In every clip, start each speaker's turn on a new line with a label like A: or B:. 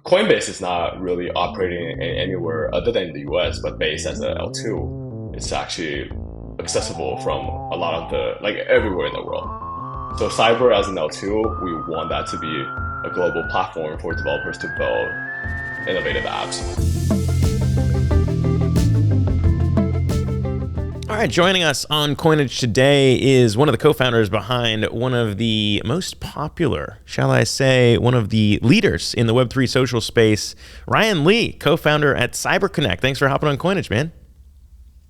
A: Coinbase is not really operating anywhere other than the US, but Base as a L2, it's actually accessible from a lot of like everywhere in the world. So Cyber as an L2, we want that to be a global platform for developers to build innovative apps.
B: All right, joining us on Coinage today is one of the co-founders behind one of the most popular, shall I say, one of the leaders in the Web3 social space, Ryan Lee, co-founder at CyberConnect. Thanks for hopping on Coinage, man.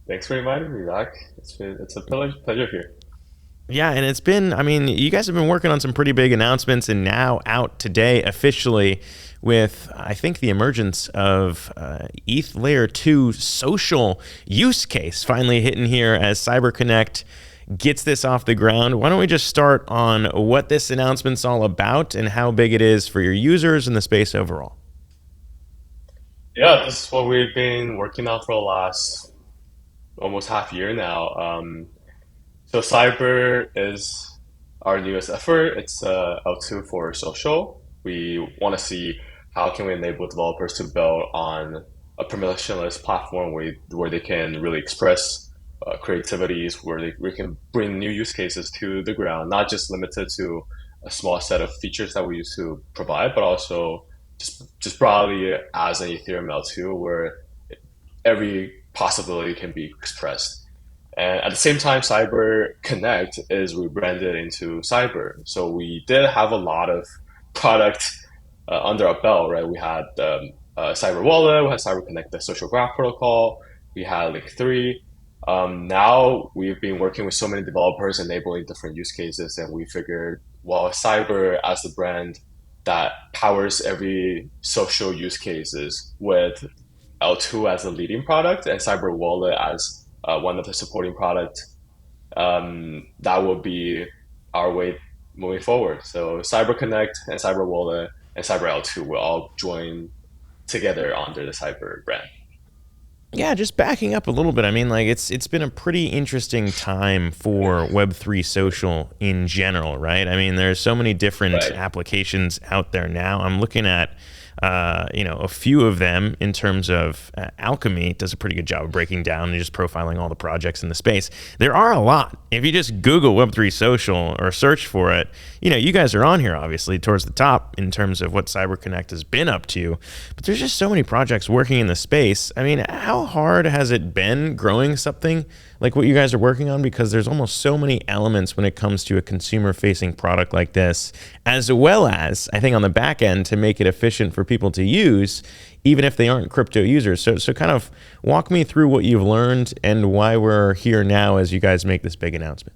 A: Thanks for inviting me back. It's a pleasure here.
B: Yeah, and it's been, I mean, you guys have been working on some pretty big announcements and now out today officially with, I think, the emergence of ETH Layer 2 social use case finally hitting here as CyberConnect gets this off the ground. Why don't we just start on what this announcement's all about and how big it is for your users and the space overall?
A: Yeah, this is what we've been working on for the last almost half year now. So Cyber is our newest effort. It's L2 for social. We want to see how can we enable developers to build on a permissionless platform where they can really express creativities, we can bring new use cases to the ground, not just limited to a small set of features that we used to provide, but also just broadly as an Ethereum L2 where every possibility can be expressed. And at the same time, Cyber Connect is rebranded into Cyber. So we did have a lot of product under our belt, right? We had Cyber Wallet, we had Cyber Connect, the social graph protocol, we had Link 3. Now we've been working with so many developers enabling different use cases, and we figured, well, Cyber as the brand that powers every social use cases with L2 as a leading product and Cyber Wallet as one of the supporting products, that will be our way moving forward. So Cyber Connect and Cyber Wallet and Cyber L2 will all join together under the Cyber brand.
B: Yeah, just backing up a little bit. I mean, like it's been a pretty interesting time for Web3 social in general, right? I mean, there's so many different
A: Right.
B: applications out there now. I'm looking at a few of them in terms of Alchemy does a pretty good job of breaking down and just profiling all the projects in the space. There are a lot. If you just Google Web3 social or search for it, you guys are on here obviously towards the top in terms of what CyberConnect has been up to, but there's just so many projects working in the space. I mean, how hard has it been growing something like what you guys are working on? Because there's almost so many elements when it comes to a consumer facing product like this, as well as I think on the back end to make it efficient for people to use, even if they aren't crypto users. So kind of walk me through what you've learned and why we're here now as you guys make this big announcement.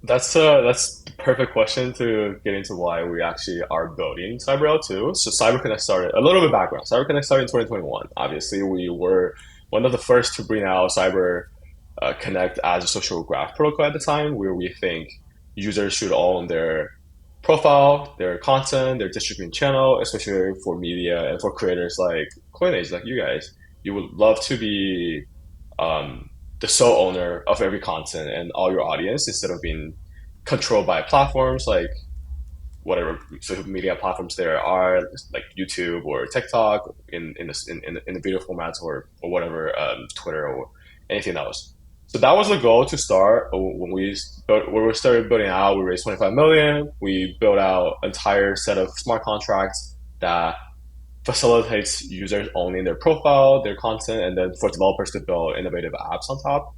A: That's the perfect question to get into why we actually are building Cyber L2. So CyberConnect started a little bit background. CyberConnect started in 2021. Obviously, we were one of the first to bring out Cyber Connect as a social graph protocol at the time, where we think users should own their profile, their content, their distribution channel, especially for media and for creators like Coinage, like you guys. You would love to be the sole owner of every content and all your audience instead of being controlled by platforms like whatever social media platforms there are, like YouTube or TikTok in the video formats or whatever, Twitter or anything else. So that was the goal to start when we started building out. We raised 25 million. We built out an entire set of smart contracts that facilitates users owning their profile, their content, and then for developers to build innovative apps on top.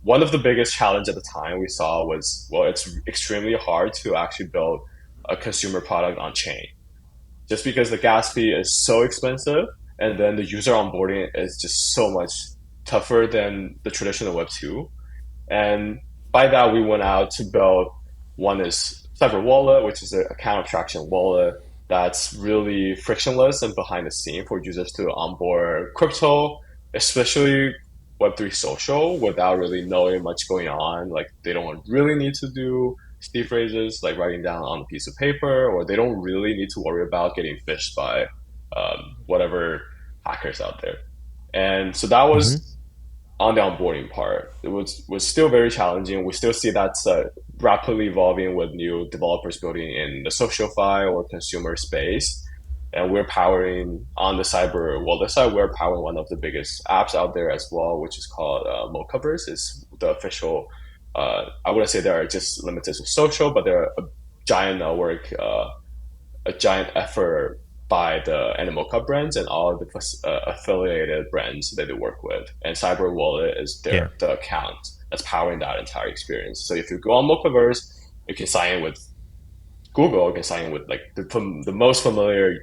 A: One of the biggest challenge at the time we saw was, well, it's extremely hard to actually build a consumer product on chain, just because the gas fee is so expensive, and then the user onboarding is just so much tougher than the traditional Web 2. And by that, we went out to build one is Cyber Wallet, which is an account abstraction wallet that's really frictionless and behind the scene for users to onboard crypto, especially Web3 social, without really knowing much going on. Like they don't really need to do Steve phrases like writing down on a piece of paper, or they don't really need to worry about getting phished by whatever hackers out there. And so that
B: Mhm.
A: was on the onboarding part. It was still very challenging. We still see that's rapidly evolving with new developers building in the social fi or consumer space. and we're powering on the cyber wallet side. We're powering one of the biggest apps out there as well, which is called Mochaverse. It's the official. I wouldn't say they are just limited to social, but they're a giant network, a giant effort by the Animal Cup brands and all of the affiliated brands that they work with. And Cyber Wallet is
B: Yeah.
A: the account that's powering that entire experience. So if you go on Mochaverse, you can sign in with Google, you can sign in with like the most familiar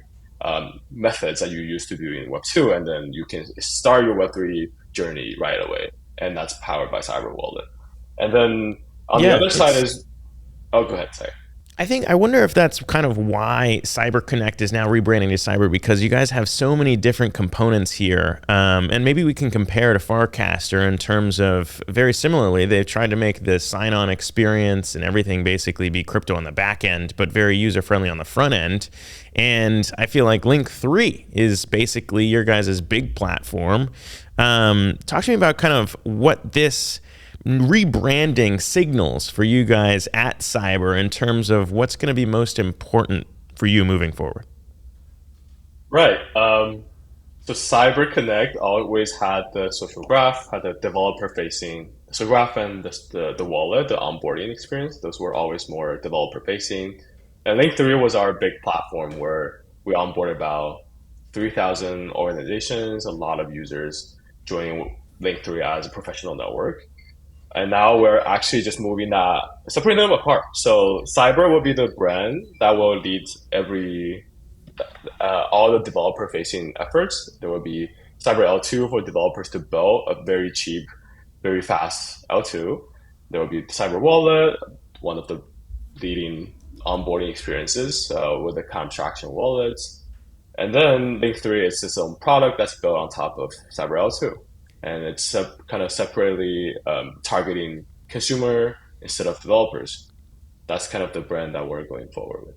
A: methods that you used to do in Web2, and then you can start your Web3 journey right away. And that's powered by Cyber Wallet. And then on the
B: Yeah,
A: other side
B: it's
A: is, oh, go ahead, sorry.
B: I wonder if that's kind of why CyberConnect is now rebranding to Cyber, because you guys have so many different components here, and maybe we can compare to Farcaster in terms of very similarly they've tried to make the sign-on experience and everything basically be crypto on the back end, but very user-friendly on the front end. And I feel like Link 3 is basically your guys' big platform. Talk to me about kind of what this rebranding signals for you guys at Cyber in terms of what's going to be most important for you moving forward.
A: Right. So CyberConnect always had the social graph, had the developer facing social graph and the wallet, the onboarding experience. Those were always more developer facing. And Link3 was our big platform where we onboarded about 3,000 organizations, a lot of users joining Link3 as a professional network. And now we're actually just moving that, separating them apart. So Cyber will be the brand that will lead all the developer facing efforts. There will be Cyber L2 for developers to build a very cheap, very fast L2. There will be Cyber Wallet, one of the leading onboarding experiences with the contraction wallets. And then Link 3 is its own product that's built on top of Cyber L2. And it's kind of separately targeting consumer instead of developers. That's kind of the brand that we're going forward with.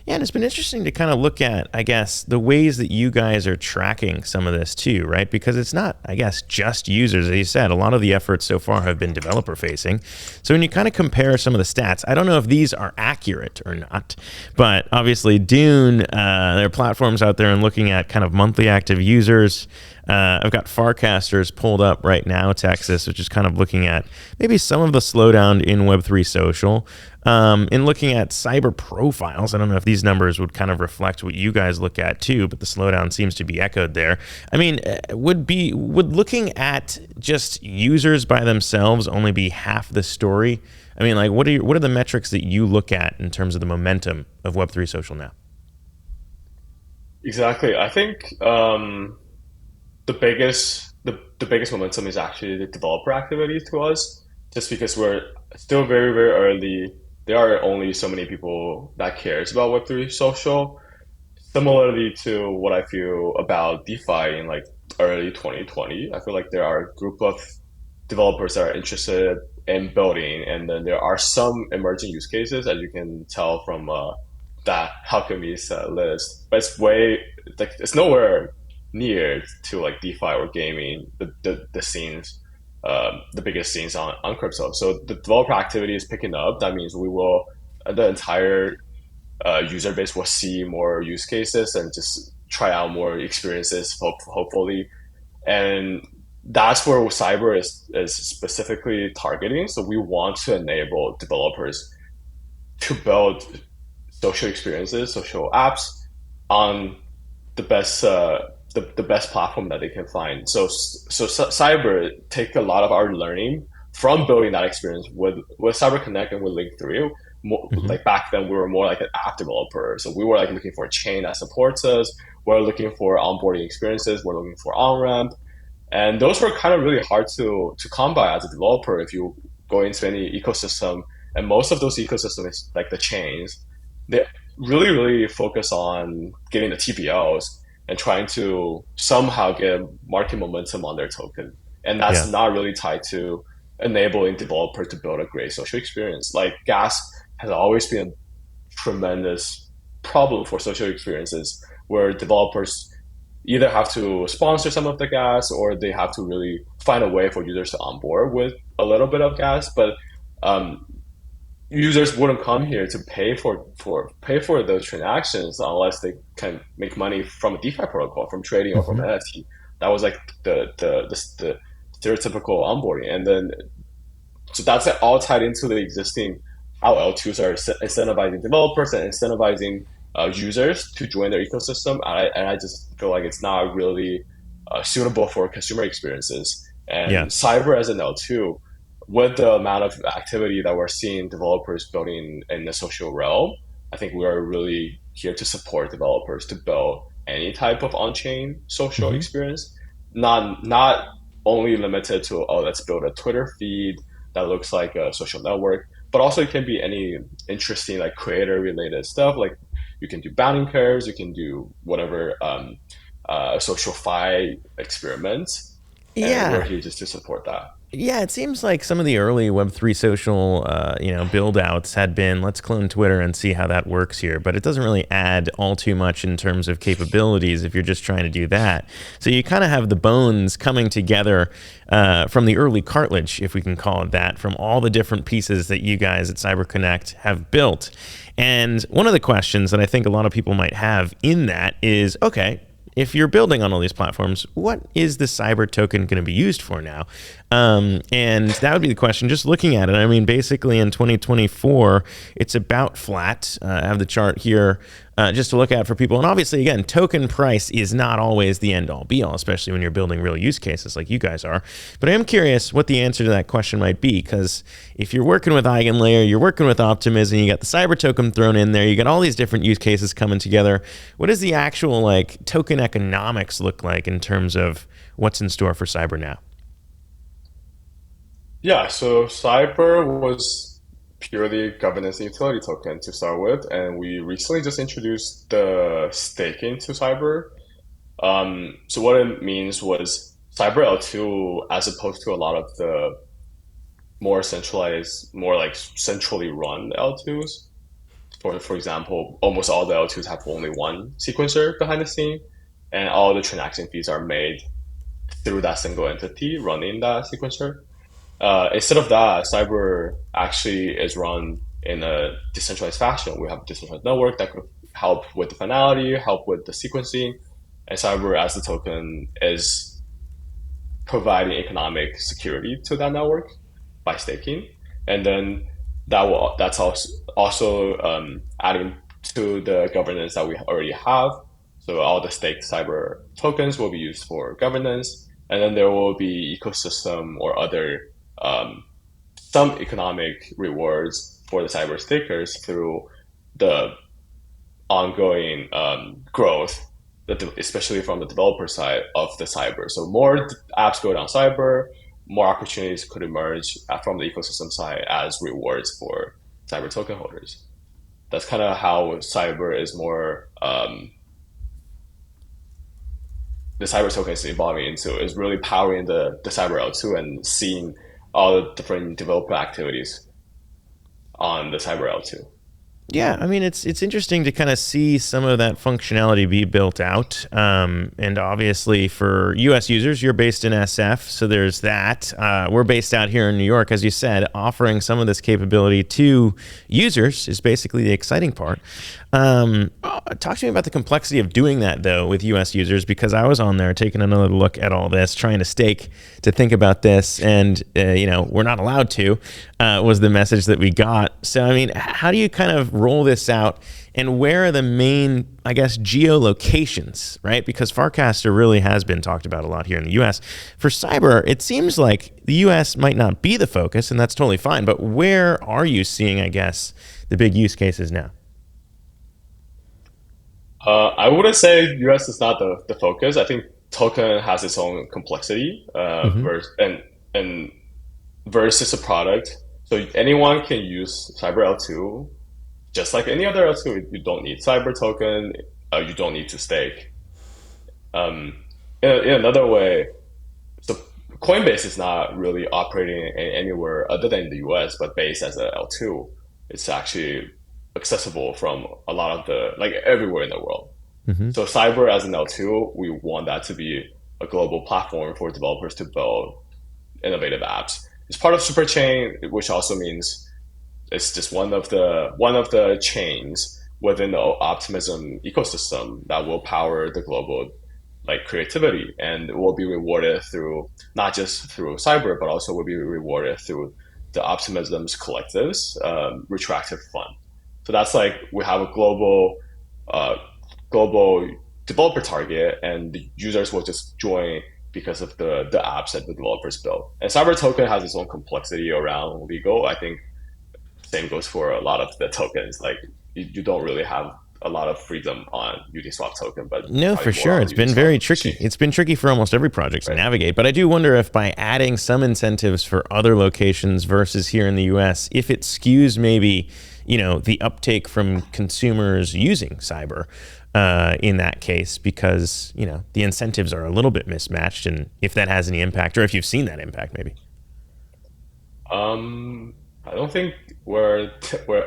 B: Yeah, and it's been interesting to kind of look at, I guess, the ways that you guys are tracking some of this too, right? Because it's not, I guess, just users. As you said, a lot of the efforts so far have been developer facing. So when you kind of compare some of the stats, I don't know if these are accurate or not, but obviously Dune, there are platforms out there and looking at kind of monthly active users. I've got Farcasters pulled up right now, Texas, which is kind of looking at maybe some of the slowdown in Web3 social. In looking at cyber profiles, I don't know if these numbers would kind of reflect what you guys look at too, but the slowdown seems to be echoed there. I mean, would looking at just users by themselves only be half the story? I mean, like, what are the metrics that you look at in terms of the momentum of Web3 social now?
A: Exactly. I think the biggest momentum is actually the developer activity to us, just because we're still very, very early. There are only so many people that cares about Web3 social. Similarly to what I feel about DeFi in like early 2020, I feel like there are a group of developers that are interested in building, and then there are some emerging use cases, as you can tell from that Alchemy's list. But it's nowhere near to like DeFi or gaming, the scenes, the biggest scenes on crypto. So the developer activity is picking up. That means we will the entire user base will see more use cases and just try out more experiences, hopefully. And that's where cyber is specifically targeting. So we want to enable developers to build social experiences, social apps on the best the best platform that they can find. Cyber take a lot of our learning from building that experience with CyberConnect and with Link 3. More,
B: Mm-hmm.
A: like back then, we were more like an app developer, so we were like looking for a chain that supports us. We're looking for onboarding experiences. We're looking for on ramp, and those were kind of really hard to come by as a developer if you go into any ecosystem. And most of those ecosystems, like the chains, they really focus on getting the TPLs and trying to somehow get market momentum on their token. And that's
B: Yeah.
A: not really tied to enabling developer to build a great social experience. Like gas has always been a tremendous problem for social experiences where developers either have to sponsor some of the gas or they have to really find a way for users to onboard with a little bit of gas. But um, users wouldn't come here to pay for those transactions unless they can make money from a DeFi protocol, from trading or from
B: Hmm.
A: NFT. That was like the stereotypical onboarding, and then so that's all tied into the existing how L2s are incentivizing developers and incentivizing users to join their ecosystem. And I just feel like it's not really suitable for consumer experiences.
B: Yeah.
A: And cyber as an L2, with the amount of activity that we're seeing developers building in the social realm, I think we are really here to support developers to build any type of on-chain social
B: Hmm.
A: experience, not only limited to, oh, let's build a Twitter feed that looks like a social network, but also it can be any interesting like creator related stuff. Like you can do bounding curves, you can do whatever social fi experiments, and we're
B: Yeah.
A: here just to support that.
B: Yeah, it seems like some of the early Web3 social, build outs had been let's clone Twitter and see how that works here. But it doesn't really add all too much in terms of capabilities if you're just trying to do that. So you kind of have the bones coming together from the early cartilage, if we can call it that, from all the different pieces that you guys at CyberConnect have built. And one of the questions that I think a lot of people might have in that is, okay, if you're building on all these platforms, what is the cyber token going to be used for now? And that would be the question. Just looking at it, I mean, basically in 2024, it's about flat. I have the chart here just to look at for people. And obviously, again, token price is not always the end all be all, especially when you're building real use cases like you guys are. But I am curious what the answer to that question might be, because if you're working with EigenLayer, you're working with Optimism, you got the cyber token thrown in there, you got all these different use cases coming together. What does the actual like token economics look like in terms of what's in store for cyber now?
A: Yeah, so Cyber was purely governance and utility token to start with, and we recently just introduced the staking to Cyber. So what it means was Cyber L2, as opposed to a lot of the more centralized, more like centrally run L2s. For example, almost all the L2s have only one sequencer behind the scene, and all the transaction fees are made through that single entity running that sequencer. Instead of that, Cyber actually is run in a decentralized fashion. We have a decentralized network that could help with the finality, help with the sequencing, and Cyber as the token is providing economic security to that network by staking, and then that's also adding to the governance that we already have. So all the staked cyber tokens will be used for governance, and then there will be ecosystem or other um, some economic rewards for the cyber stakers through the ongoing growth, especially from the developer side of the cyber. So more apps go down cyber, more opportunities could emerge from the ecosystem side as rewards for cyber token holders. That's kind of how cyber is more the cyber token is evolving into is really powering the cyber L2 and seeing all the different developer activities on the cyber L2.
B: Yeah, I mean it's interesting to kind of see some of that functionality be built out, and obviously for U.S. users, you're based in SF, so there's that. We're based out here in New York, as you said, offering some of this capability to users is basically the exciting part. Talk to me about the complexity of doing that though with U.S. users, because I was on there taking another look at all this, trying to stake to think about this, and we're not allowed to. Was the message that we got. So I mean, how do you kind of roll this out, and where are the main, I guess, geolocations, right? Because Farcaster really has been talked about a lot here in the U.S. For cyber, it seems like the U.S. might not be the focus, and that's totally fine. But where are you seeing, I guess, the big use cases now?
A: I wouldn't say US is not the focus. I think token has its own complexity
B: Hmm.
A: and versus a product. So anyone can use Cyber L2 just like any other L2. You don't need Cyber token. You don't need to stake. Um, in another way, so Coinbase is not really operating anywhere other than the US, but based as a L2. It's actually accessible from a lot of the like everywhere in the world.
B: Hmm.
A: So Cyber as an L2, we want that to be a global platform for developers to build innovative apps. It's part of Superchain, which also means It's just one of the chains within the optimism ecosystem that will power the global like creativity, and will be rewarded through not just through cyber, but also will be rewarded through the optimism's collectives retroactive fund. So that's like we have a uh, global developer target, and the users will just join because of the apps that the developers build. And cyber token has its own complexity around legal. I think same goes for a lot of the tokens. Like you don't really have a lot of freedom on Uniswap token, but
B: No, for
A: probably more
B: sure.
A: on
B: It's been
A: Uniswap
B: very tricky.
A: exchange.
B: It's been tricky for almost every project to
A: Right.
B: navigate. But I do wonder if by adding some incentives for other locations versus here in the US, if it skews maybe, the uptake from consumers using cyber in that case, because, the incentives are a little bit mismatched. And if that has any impact, or if you've seen that impact, maybe.
A: I don't think we're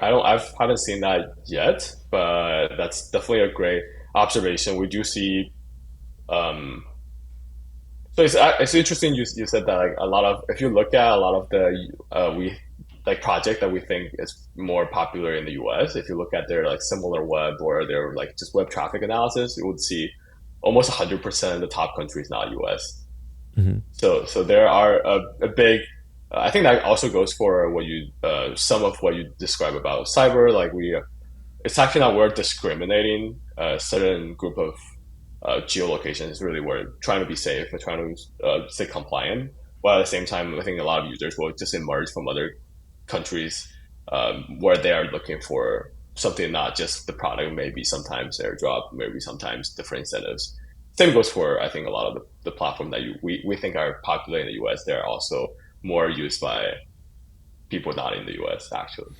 A: I haven't seen that yet, but that's definitely a great observation. We do see um so it's interesting you said that like a lot of if you look at a lot of the we like project that we think is more popular in the US, if you look at their like similar web or their like just web traffic analysis, you would see almost 100% of the top countries not US.
B: Hmm.
A: So there are a big. I think that also goes for what you some of what you describe about cyber. Like it's actually not we're discriminating a certain group of geolocations. Really, we're trying to be safe. We're trying to stay compliant. While at the same time, I think a lot of users will just emerge from other countries where they are looking for something, not just the product. Maybe sometimes airdrop, maybe sometimes different incentives. Same goes for I think a lot of the platform that we think are popular in the US. They're also more used by people not in the US actually.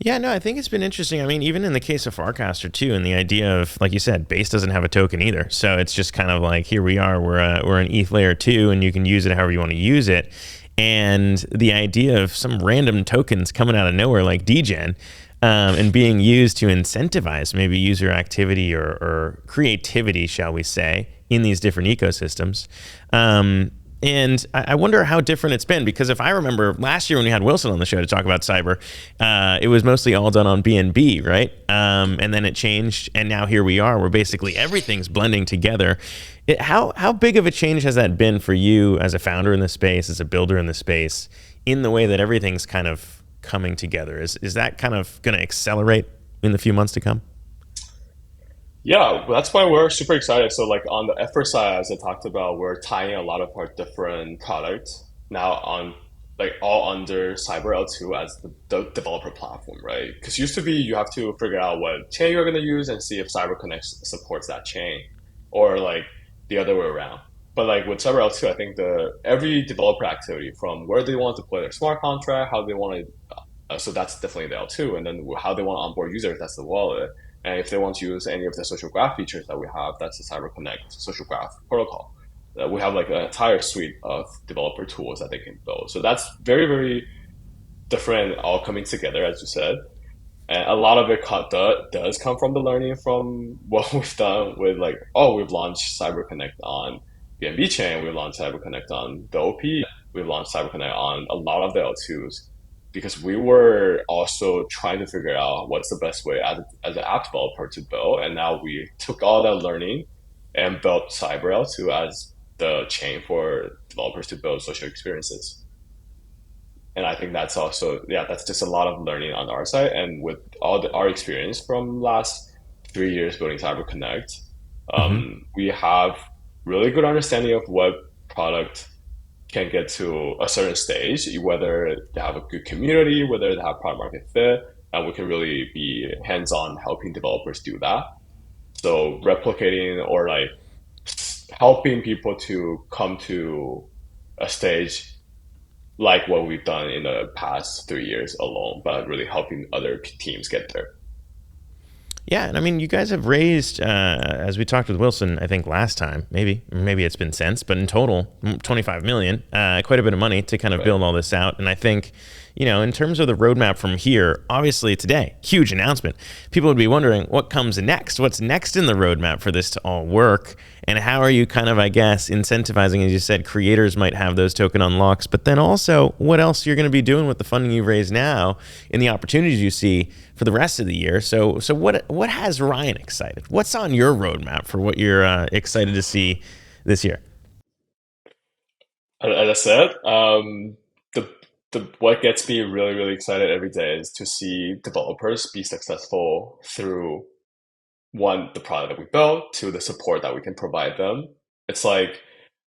B: Yeah, no, I think it's been interesting. I mean, even in the case of Farcaster too, and the idea of, like you said, Base doesn't have a token either. So it's just kind of like, here we are, we're an ETH layer 2, and you can use it however you want to use it. And the idea of some random tokens coming out of nowhere like DGen, and being used to incentivize maybe user activity or creativity, shall we say, in these different ecosystems. And I wonder how different it's been, because if I remember last year when we had Wilson on the show to talk about cyber, it was mostly all done on BNB, right? And then it changed, and now here we are, where basically everything's blending together. How big of a change has that been for you as a founder in the space, as a builder in the space, in the way that everything's kind of coming together? Is that kind of going to accelerate in the few months to come?
A: Yeah, that's why we're super excited. So like on the effort side, as I talked about, we're tying a lot of our different products now on like all under Cyber L2 as the developer platform, right? Because used to be you have to figure out what chain you're going to use and see if CyberConnect supports that chain, or like the other way around. But like with Cyber L2, I think the every developer activity from where they want to deploy their smart contract, how they want to so that's definitely the L2. And then how they want to onboard users, that's the wallet. And if they want to use any of the social graph features that we have, that's the CyberConnect social graph protocol. We have like an entire suite of developer tools that they can build. So that's very, very different, all coming together, as you said. And a lot of it does come from the learning from what we've done with like, oh, we've launched CyberConnect on BNB chain, we've launched CyberConnect on the OP, we've launched CyberConnect on a lot of the L2s because we were also trying to figure out what's the best way as an app developer to build. And now we took all that learning and built CyberL2 as the chain for developers to build social experiences. And I think that's also, yeah, that's just a lot of learning on our side. And with our experience from last 3 years building CyberConnect,
B: Hmm.
A: we have really good understanding of what product can get to a certain stage, whether they have a good community, whether they have product market fit, and we can really be hands-on helping developers do that. So replicating or like helping people to come to a stage like what we've done in the past 3 years alone, but really helping other teams get there.
B: Yeah, and I mean, you guys have raised, as we talked with Wilson, I think last time, maybe it's been since, but in total, 25 million, quite a bit of money to kind of
A: Right.
B: build all this out. And I think, in terms of the roadmap from here, obviously today, huge announcement. People would be wondering what comes next. What's next in the roadmap for this to all work? And how are you kind of, I guess, incentivizing, as you said, creators might have those token unlocks, but then also what else you're going to be doing with the funding you've raised now and the opportunities you see for the rest of the year. So what has Ryan excited? What's on your roadmap for what you're excited to see this year?
A: As I said, the what gets me really really excited every day is to see developers be successful through one, the product that we built, to the support that we can provide them. It's like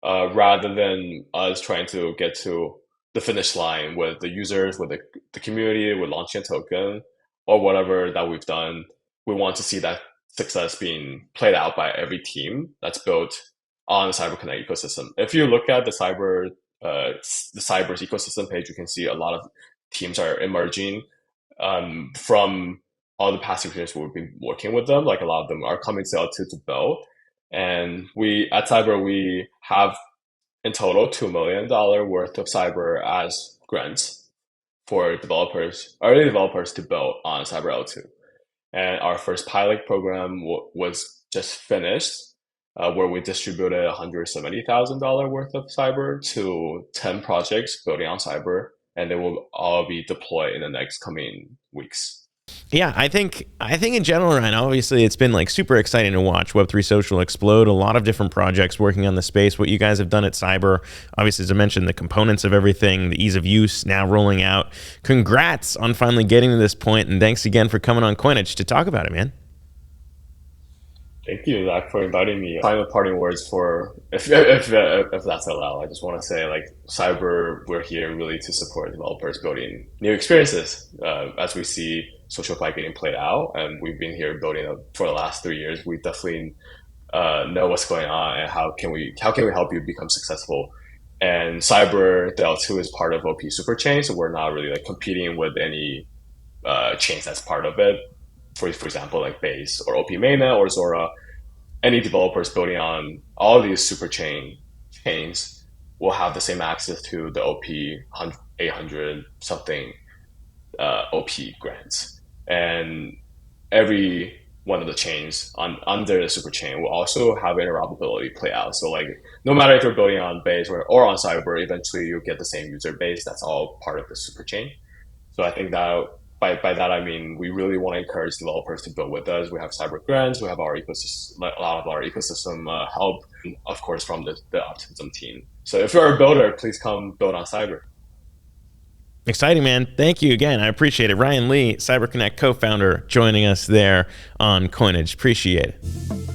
A: rather than us trying to get to the finish line with the users, with the community, with launching a token or whatever that we've done, we want to see that success being played out by every team that's built on the CyberConnect ecosystem. If you look at the Cyber's ecosystem page, you can see a lot of teams are emerging from all the past experience we've been working with them. Like a lot of them are coming to L2 to build. And we at Cyber, we have in total $2 million worth of Cyber as grants for developers, early developers to build on Cyber L2. And our first pilot program was just finished, where we distributed $170,000 worth of Cyber to 10 projects building on Cyber, and they will all be deployed in the next coming weeks.
B: Yeah, I think in general, Ryan, obviously it's been like super exciting to watch Web3 Social explode. A lot of different projects working on the space. What you guys have done at Cyber, obviously, as I mentioned, the components of everything, the ease of use now rolling out. Congrats on finally getting to this point, and thanks again for coming on Coinage to talk about it, man.
A: Thank you, Zach, for inviting me. Final parting words for if that's allowed. I just want to say, like Cyber, we're here really to support developers building new experiences. As we see social fi getting played out, and we've been here building it for the last 3 years. We definitely know what's going on and how can we help you become successful. And Cyber the L2 is part of OP Superchain, so we're not really like competing with any chains that's part of it. For example, like Base or OP Mainnet or Zora, any developers building on all of these super chains will have the same access to the OP 800 something OP grants. And every one of the chains under the super chain will also have interoperability play out. So like no matter if you're building on Base or on Cyber, eventually you'll get the same user base. That's all part of the super chain. So I think that by that I mean we really want to encourage developers to build with us. We have Cyber grants, we have our ecosystem, a lot of our ecosystem help, of course, from the Optimism team. So if you're a builder, please come build on Cyber.
B: Exciting, man. Thank you again. I appreciate it. Ryan Lee, CyberConnect co-founder, joining us there on Coinage. Appreciate it.